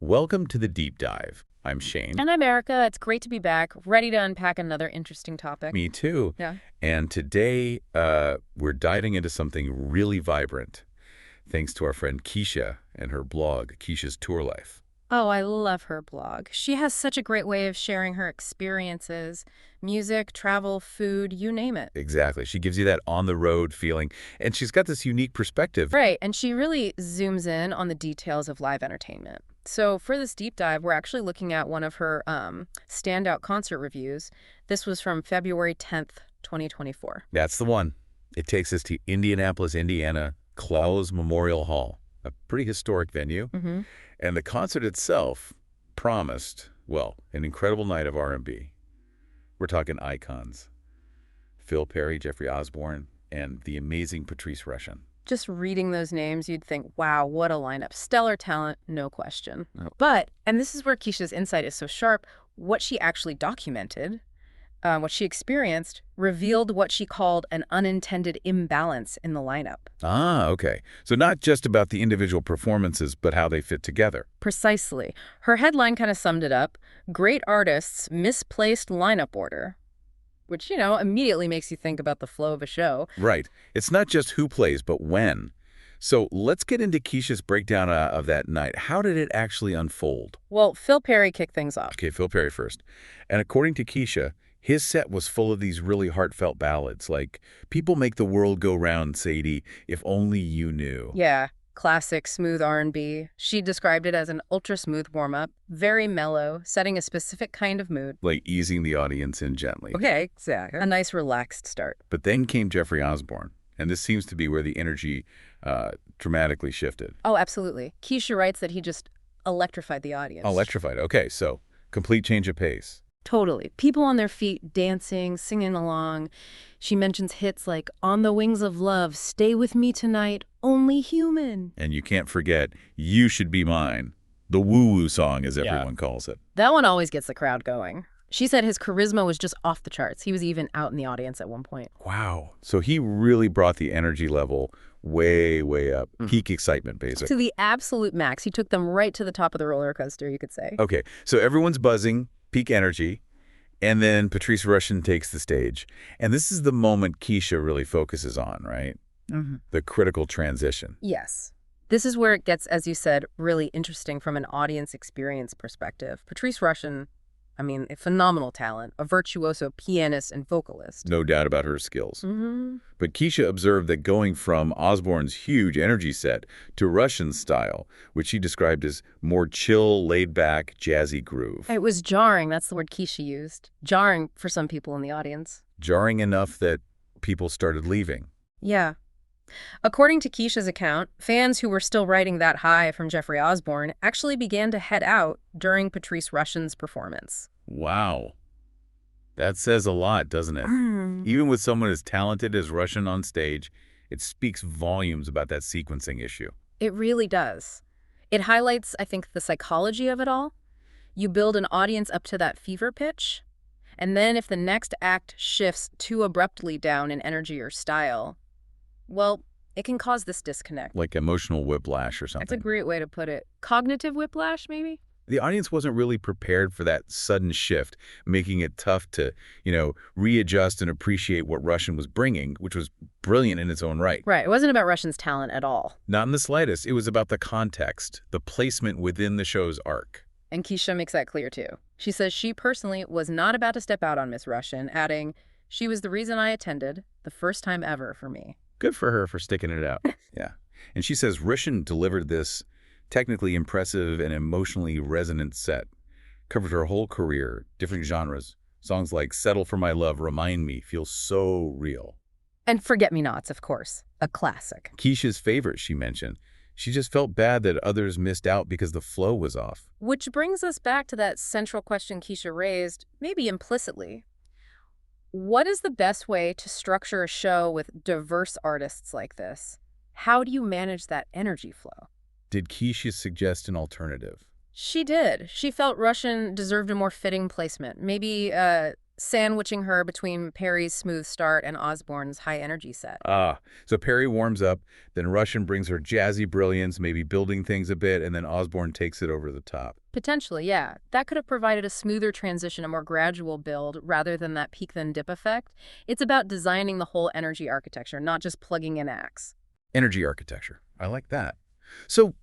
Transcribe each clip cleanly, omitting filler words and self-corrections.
Welcome to the Deep Dive. I'm Shane. And I'm Erica. It's great to be back, ready to unpack another interesting topic. Me too. Yeah. And today we're diving into something really vibrant, thanks to our friend Kecia and her blog, Kecia's Tour Life. Oh, I love her blog. She has such a great way of sharing her experiences, music, travel, food, you name it. Exactly. She gives you that on-the-road feeling, and she's got this unique perspective. Right, and she really zooms in on the details of live entertainment. So for this deep dive, we're actually looking at one of her standout concert reviews. This was from February 10th, 2024. That's the one. It takes us to Indianapolis, Indiana, Clowes Memorial Hall, a pretty historic venue. Mm-hmm. And the concert itself promised, well, an incredible night of R&B. We're talking icons. Phil Perry, Jeffrey Osborne, and the amazing Patrice Rushen. Just reading those names, you'd think, wow, what a lineup. Stellar talent, no question. Oh. But, and this is where Kecia's insight is so sharp, what she actually documented, what she experienced, revealed what she called an unintended imbalance in the lineup. Ah, okay. So not just about the individual performances, but how they fit together. Precisely. Her headline kind of summed it up. Great artists, misplaced lineup order. Which, immediately makes you think about the flow of a show. Right. It's not just who plays, but when. So let's get into Kecia's breakdown of that night. How did it actually unfold? Well, Phil Perry kicked things off. Okay, Phil Perry first. And according to Kecia, his set was full of these really heartfelt ballads, like "People Make the World Go Round, Sadie, If Only You Knew." Yeah, classic smooth R&B. She described it as an ultra-smooth warm-up, very mellow, setting a specific kind of mood. Like easing the audience in gently. Okay, exactly. A nice relaxed start. But then came Jeffrey Osborne, and this seems to be where the energy dramatically shifted. Oh, absolutely. Kecia writes that he just electrified the audience. Electrified. Okay, so complete change of pace. Totally. People on their feet, dancing, singing along. She mentions hits like "On the Wings of Love," "Stay With Me Tonight," "Only Human." And you can't forget "You Should Be Mine," the woo-woo song, as everyone calls it. That one always gets the crowd going. She said his charisma was just off the charts. He was even out in the audience at one point. Wow. So he really brought the energy level way, way up. Peak excitement, basically. To the absolute max. He took them right to the top of the roller coaster, you could say. Okay, so everyone's buzzing, peak energy, and then Patrice Rushen takes the stage. And this is the moment Kecia really focuses on, right? Mm-hmm. The critical transition. Yes. This is where it gets, as you said, really interesting from an audience experience perspective. Patrice Rushen, a phenomenal talent, a virtuoso pianist and vocalist. No doubt about her skills. Mm-hmm. But Kecia observed that going from Osborne's huge energy set to Rushen's style, which she described as more chill, laid-back, jazzy groove. It was jarring. That's the word Kecia used. Jarring for some people in the audience. Jarring enough that people started leaving. Yeah. According to Kecia's account, fans who were still riding that high from Jeffrey Osborne actually began to head out during Patrice Rushen's performance. Wow. That says a lot, doesn't it? Even with someone as talented as Rushen on stage, it speaks volumes about that sequencing issue. It really does. It highlights, I think, the psychology of it all. You build an audience up to that fever pitch, and then if the next act shifts too abruptly down in energy or style, well, it can cause this disconnect. Like emotional whiplash or something. That's a great way to put it. Cognitive whiplash, maybe? The audience wasn't really prepared for that sudden shift, making it tough to, readjust and appreciate what Rushen was bringing, which was brilliant in its own right. Right. It wasn't about Rushen's talent at all. Not in the slightest. It was about the context, the placement within the show's arc. And Kecia makes that clear, too. She says she personally was not about to step out on Miss Rushen, adding, "She was the reason I attended, the first time ever for me." Good for her for sticking it out. Yeah. And she says Rushen delivered this technically impressive and emotionally resonant set. Covered her whole career, different genres. Songs like "Settle for My Love," "Remind Me," feel so real. And "Forget-Me-Nots," of course, a classic. Kecia's favorite, she mentioned. She just felt bad that others missed out because the flow was off. Which brings us back to that central question Kecia raised, maybe implicitly. What is the best way to structure a show with diverse artists like this? How do you manage that energy flow? Did Kecia suggest an alternative? She did. She felt Rushen deserved a more fitting placement. Maybe sandwiching her between Perry's smooth start and Osborne's high-energy set. So Perry warms up, then Rushen brings her jazzy brilliance, maybe building things a bit, and then Osborne takes it over the top. Potentially, yeah. That could have provided a smoother transition, a more gradual build, rather than that peak-then-dip effect. It's about designing the whole energy architecture, not just plugging in acts. Energy architecture. I like that. So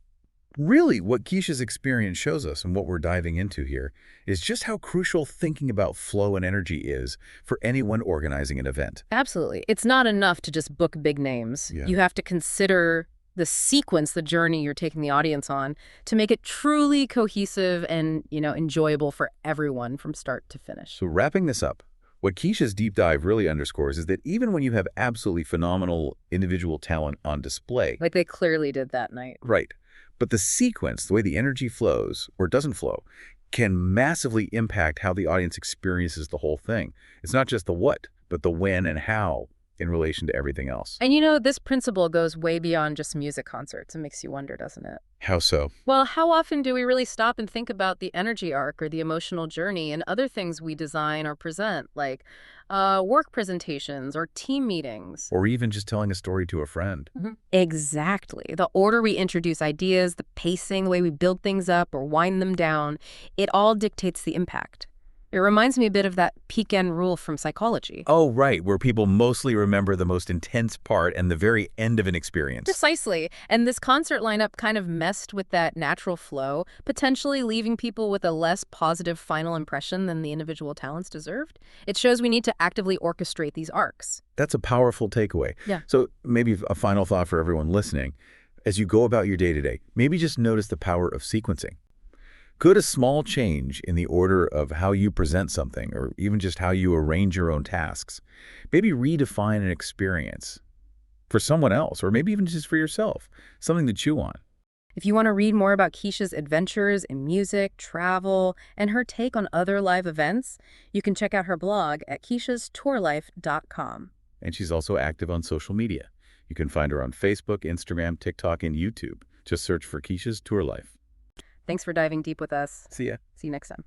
really, what Kecia's experience shows us and what we're diving into here is just how crucial thinking about flow and energy is for anyone organizing an event. Absolutely. It's not enough to just book big names. Yeah. You have to consider the sequence, the journey you're taking the audience on to make it truly cohesive and, enjoyable for everyone from start to finish. So wrapping this up, what Kecia's deep dive really underscores is that even when you have absolutely phenomenal individual talent on display, Like they clearly did that night. right, but the sequence, the way the energy flows or doesn't flow, can massively impact how the audience experiences the whole thing. It's not just the what, but the when and how in relation to everything else. And this principle goes way beyond just music concerts. It makes you wonder, doesn't it? How so? Well, how often do we really stop and think about the energy arc or the emotional journey and other things we design or present, like work presentations or team meetings? Or even just telling a story to a friend. Exactly. The order we introduce ideas, the pacing, the way we build things up or wind them down, it all dictates the impact. It reminds me a bit of that peak-end rule from psychology. Oh, right, where people mostly remember the most intense part and the very end of an experience. Precisely. And this concert lineup kind of messed with that natural flow, potentially leaving people with a less positive final impression than the individual talents deserved. It shows we need to actively orchestrate these arcs. That's a powerful takeaway. Yeah. So maybe a final thought for everyone listening. As you go about your day-to-day, maybe just notice the power of sequencing. Could a small change in the order of how you present something, or even just how you arrange your own tasks, maybe redefine an experience for someone else, or maybe even just for yourself, something to chew on? If you want to read more about Kecia's adventures in music, travel, and her take on other live events, you can check out her blog at keciastourlife.com. And she's also active on social media. You can find her on Facebook, Instagram, TikTok, and YouTube. Just search for Kecia's Tour Life. Thanks for diving deep with us. See ya. See you next time.